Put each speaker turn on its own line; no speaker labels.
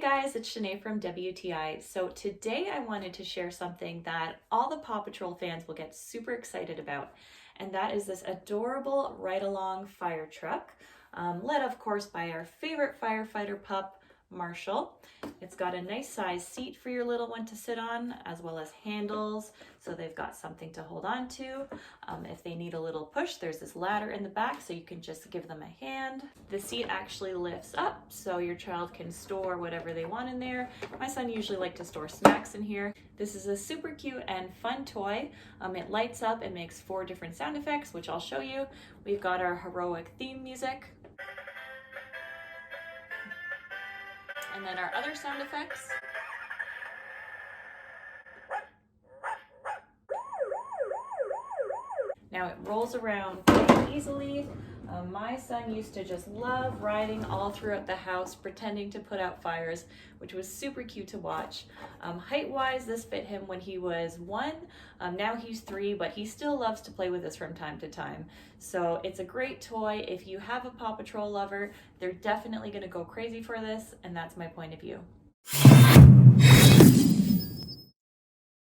guys, it's Shanae from WTI. So today I wanted to share something that all the Paw Patrol fans will get super excited about, and that is this adorable ride-along fire truck, led of course by our favorite firefighter pup, Marshall. It's got a nice size seat for your little one to sit on, as well as handles, so they've got something to hold on to. If they need a little push, there's this ladder in the back, so you can just give them a hand. The seat actually lifts up, so your child can store whatever they want in there. My son usually likes to store snacks in here. This is a super cute and fun toy. It lights up and makes 4 different sound effects, which I'll show you. We've got our heroic theme music, and then our other sound effects. Now it rolls around quite easily. My son used to just love riding all throughout the house, pretending to put out fires, which was super cute to watch. Height-wise, this fit him when he was 1. Now he's 3, but he still loves to play with this from time to time. So it's a great toy. If you have a Paw Patrol lover, they're definitely going to go crazy for this, and that's my point of view.